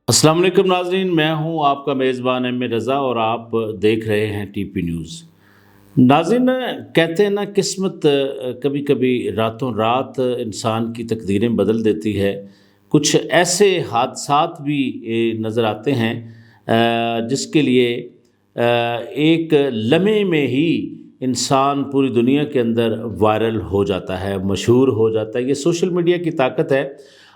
السلام علیکم ناظرین، میں ہوں آپ کا میزبان ایم رضا اور آپ دیکھ رہے ہیں ٹی پی نیوز۔ ناظرین، کہتے ہیں نا قسمت کبھی کبھی راتوں رات انسان کی تقدیریں بدل دیتی ہے۔ کچھ ایسے حادثات بھی نظر آتے ہیں جس کے لیے ایک لمحے میں ہی انسان پوری دنیا کے اندر وائرل ہو جاتا ہے، مشہور ہو جاتا ہے۔ یہ سوشل میڈیا کی طاقت ہے۔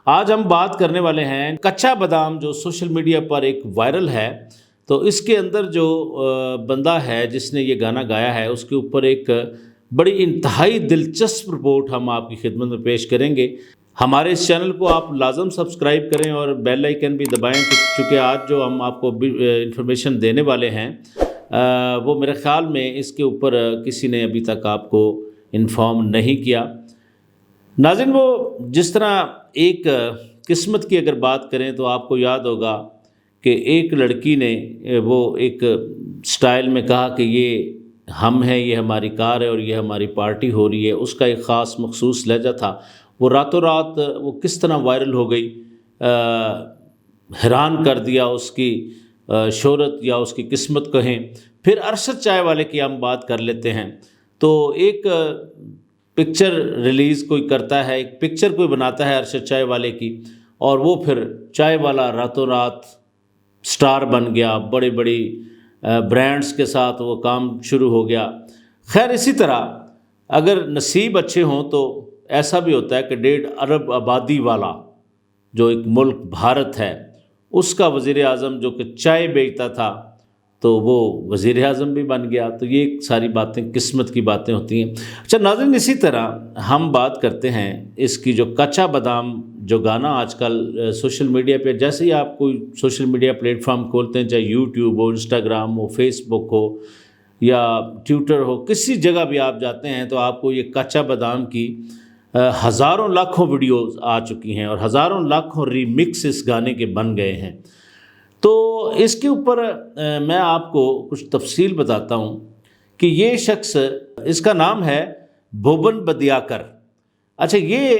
آج ہم بات کرنے والے ہیں کچا بادام، جو سوشل میڈیا پر ایک وائرل ہے۔ تو اس کے اندر جو بندہ ہے جس نے یہ گانا گایا ہے، اس کے اوپر ایک بڑی انتہائی دلچسپ رپورٹ ہم آپ کی خدمت میں پیش کریں گے۔ ہمارے اس چینل کو آپ لازم سبسکرائب کریں اور بیل آئیکن بھی دبائیں، چونکہ آج جو ہم آپ کو انفارمیشن دینے والے ہیں وہ میرے خیال میں اس کے اوپر کسی نے ابھی تک آپ کو انفارم نہیں کیا۔ ناظرین، وہ جس طرح ایک قسمت کی اگر بات کریں تو آپ کو یاد ہوگا کہ ایک لڑکی نے وہ ایک سٹائل میں کہا کہ یہ ہم ہیں، یہ ہماری کار ہے اور یہ ہماری پارٹی ہو رہی ہے۔ اس کا ایک خاص مخصوص لہجہ تھا۔ وہ راتوں رات وہ کس طرح وائرل ہو گئی، حیران کر دیا اس کی شہرت یا اس کی قسمت کہیں۔ پھر ارشد چائے والے کی ہم بات کر لیتے ہیں۔ تو ایک پکچر ریلیز کوئی کرتا ہے، ایک پکچر کوئی بناتا ہے ارشد چائے والے کی، اور وہ پھر چائے والا راتوں رات سٹار بن گیا، بڑی بڑی برانڈز کے ساتھ وہ کام شروع ہو گیا۔ خیر، اسی طرح اگر نصیب اچھے ہوں تو ایسا بھی ہوتا ہے کہ 1.5 ارب آبادی والا جو ایک ملک بھارت ہے، اس کا وزیر اعظم جو کہ چائے بیچتا تھا تو وہ وزیر اعظم بھی بن گیا۔ تو یہ ساری باتیں قسمت کی باتیں ہوتی ہیں۔ اچھا ناظرین، اسی طرح ہم بات کرتے ہیں اس کی جو کچا بادام جو گانا آج کل سوشل میڈیا پہ، جیسے ہی آپ کوئی سوشل میڈیا پلیٹ فارم کھولتے ہیں، چاہے یوٹیوب ہو، انسٹاگرام ہو، فیس بک ہو یا ٹویٹر ہو، کسی جگہ بھی آپ جاتے ہیں تو آپ کو یہ کچا بادام کی ہزاروں لاکھوں ویڈیوز آ چکی ہیں اور ہزاروں لاکھوں ریمکس اس گانے کے بن گئے ہیں۔ تو اس کے اوپر میں آپ کو کچھ تفصیل بتاتا ہوں کہ یہ شخص، اس کا نام ہے بھوبن بدیاکر۔ اچھا، یہ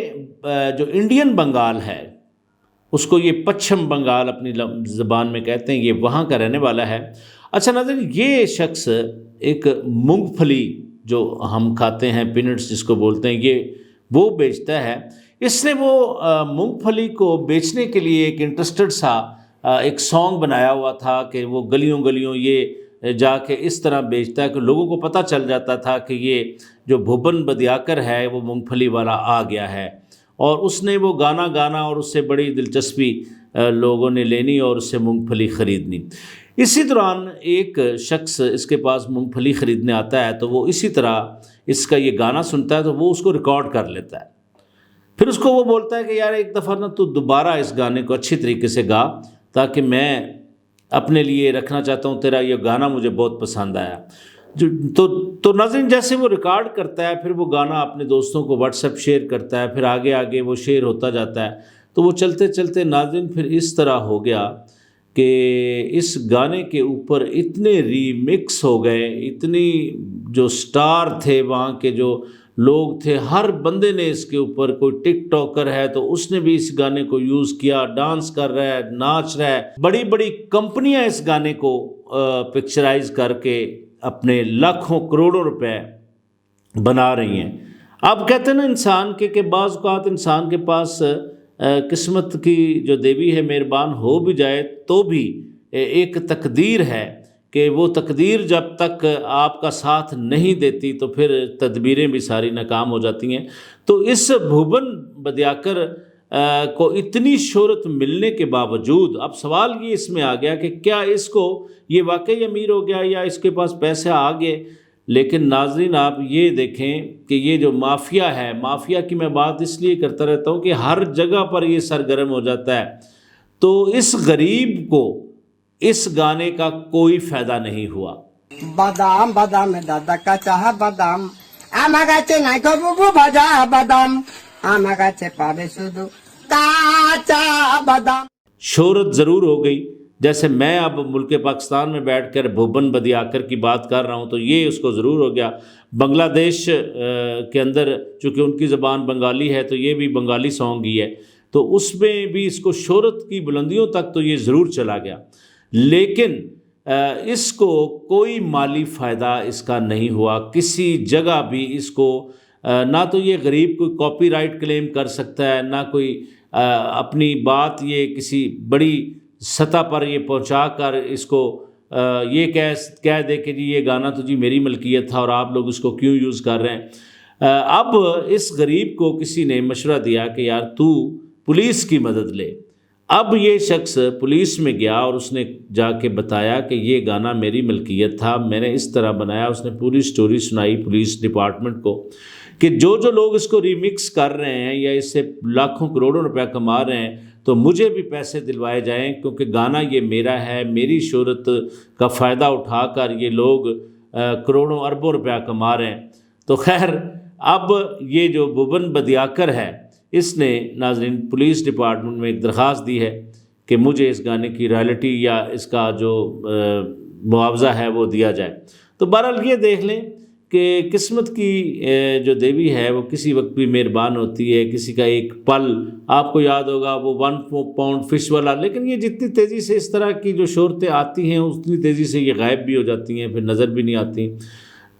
جو انڈین بنگال ہے، اس کو یہ پچھم بنگال اپنی زبان میں کہتے ہیں، یہ وہاں کا رہنے والا ہے۔ اچھا ناظرین، یہ شخص ایک مونگ پھلی جو ہم کھاتے ہیں، پینٹس جس کو بولتے ہیں، یہ وہ بیچتا ہے۔ اس نے وہ مونگ پھلی کو بیچنے کے لیے ایک انٹرسٹڈ سا ایک سانگ بنایا ہوا تھا کہ وہ گلیوں گلیوں یہ جا کے اس طرح بیچتا ہے کہ لوگوں کو پتہ چل جاتا تھا کہ یہ جو بھوبن بدیاکر ہے وہ مونگ پھلی والا آ گیا ہے۔ اور اس نے وہ گانا گانا اور اس سے بڑی دلچسپی لوگوں نے لینی اور اس سے مونگ پھلی خریدنی۔ اسی دوران ایک شخص اس کے پاس مونگ پھلی خریدنے آتا ہے تو وہ اسی طرح اس کا یہ گانا سنتا ہے تو وہ اس کو ریکارڈ کر لیتا ہے۔ پھر اس کو وہ بولتا ہے کہ یار ایک دفعہ نا تو دوبارہ اس گانے کو اچھی طریقے سے گا، تاکہ میں اپنے لیے رکھنا چاہتا ہوں، تیرا یہ گانا مجھے بہت پسند آیا۔ تو ناظرین، جیسے وہ ریکارڈ کرتا ہے، پھر وہ گانا اپنے دوستوں کو واٹس ایپ شیئر کرتا ہے، پھر آگے آگے وہ شیئر ہوتا جاتا ہے۔ تو وہ چلتے چلتے ناظرین پھر اس طرح ہو گیا کہ اس گانے کے اوپر اتنے ریمکس ہو گئے، اتنی جو سٹار تھے وہاں کے جو لوگ تھے، ہر بندے نے اس کے اوپر، کوئی ٹک ٹاکر ہے تو اس نے بھی اس گانے کو یوز کیا، ڈانس کر رہا ہے، ناچ رہا ہے۔ بڑی بڑی کمپنیاں اس گانے کو پکچرائز کر کے اپنے لاکھوں کروڑوں روپے بنا رہی ہیں۔ اب کہتے ہیں نا انسان کہ بعض اوقات انسان کے پاس قسمت کی جو دیوی ہے مہربان ہو بھی جائے تو بھی ایک تقدیر ہے کہ وہ تقدیر جب تک آپ کا ساتھ نہیں دیتی تو پھر تدبیریں بھی ساری ناکام ہو جاتی ہیں۔ تو اس بھوبن بدیاکر کو اتنی شہرت ملنے کے باوجود اب سوال یہ اس میں آ گیا کہ کیا اس کو یہ واقعی امیر ہو گیا یا اس کے پاس پیسے آ گئے؟ لیکن ناظرین، آپ یہ دیکھیں کہ یہ جو مافیا ہے، مافیا کی میں بات اس لیے کرتا رہتا ہوں کہ ہر جگہ پر یہ سرگرم ہو جاتا ہے۔ تو اس غریب کو اس گانے کا کوئی فائدہ نہیں ہوا۔ بادام بادام دادا کا چاہ بادام آما گاچے نائی کو بوبو بھجا بادام آما گاچے پاوے سودو کاچا بادام۔ شہرت ضرور ہو گئی، جیسے میں اب ملک پاکستان میں بیٹھ کر بھوبن بدیاکر کی بات کر رہا ہوں تو یہ اس کو ضرور ہو گیا۔ بنگلہ دیش کے اندر چونکہ ان کی زبان بنگالی ہے تو یہ بھی بنگالی سانگ ہی ہے۔ تو اس میں بھی اس کو شہرت کی بلندیوں تک تو یہ ضرور چلا گیا، لیکن اس کو کوئی مالی فائدہ اس کا نہیں ہوا کسی جگہ بھی۔ اس کو نہ تو یہ غریب کوئی کاپی رائٹ کلیم کر سکتا ہے، نہ کوئی اپنی بات یہ کسی بڑی سطح پر یہ پہنچا کر اس کو یہ کہہ دے کہ جی یہ گانا تو جی میری ملکیت تھا اور آپ لوگ اس کو کیوں یوز کر رہے ہیں۔ اب اس غریب کو کسی نے مشورہ دیا کہ یار تو پولیس کی مدد لے۔ اب یہ شخص پولیس میں گیا اور اس نے جا کے بتایا کہ یہ گانا میری ملکیت تھا، میں نے اس طرح بنایا۔ اس نے پوری سٹوری سنائی پولیس ڈپارٹمنٹ کو کہ جو لوگ اس کو ریمکس کر رہے ہیں یا اس سے لاکھوں کروڑوں روپیہ کما رہے ہیں تو مجھے بھی پیسے دلوائے جائیں، کیونکہ گانا یہ میرا ہے، میری شہرت کا فائدہ اٹھا کر یہ لوگ کروڑوں اربوں روپیہ کما رہے ہیں۔ تو خیر اب یہ جو بھون بدیاکر ہے اس نے ناظرین پولیس ڈپارٹمنٹ میں ایک درخواست دی ہے کہ مجھے اس گانے کی رائلٹی یا اس کا جو معاوضہ ہے وہ دیا جائے۔ تو بہرحال یہ دیکھ لیں کہ قسمت کی جو دیوی ہے وہ کسی وقت بھی مہربان ہوتی ہے۔ کسی کا ایک پل آپ کو یاد ہوگا وہ 1 پاؤنڈ فش والا، لیکن یہ جتنی تیزی سے اس طرح کی جو شہرتیں آتی ہیں اتنی تیزی سے یہ غائب بھی ہو جاتی ہیں، پھر نظر بھی نہیں آتی۔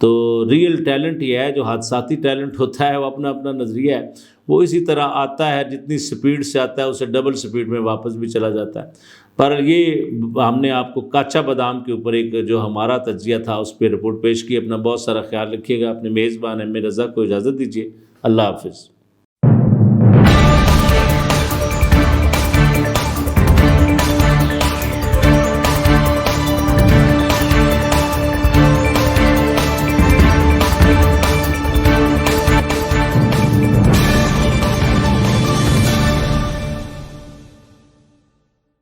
تو ریئل ٹیلنٹ یہ ہے، جو حادثاتی ٹیلنٹ ہوتا ہے وہ اپنا اپنا نظریہ ہے، وہ اسی طرح آتا ہے، جتنی سپیڈ سے آتا ہے اسے ڈبل سپیڈ میں واپس بھی چلا جاتا ہے۔ پر یہ ہم نے آپ کو کاچا بادام کے اوپر ایک جو ہمارا تجزیہ تھا اس پہ رپورٹ پیش کی۔ اپنا بہت سارا خیال رکھیے گا۔ اپنے میزبان احمد رضا کو اجازت دیجیے، اللہ حافظ۔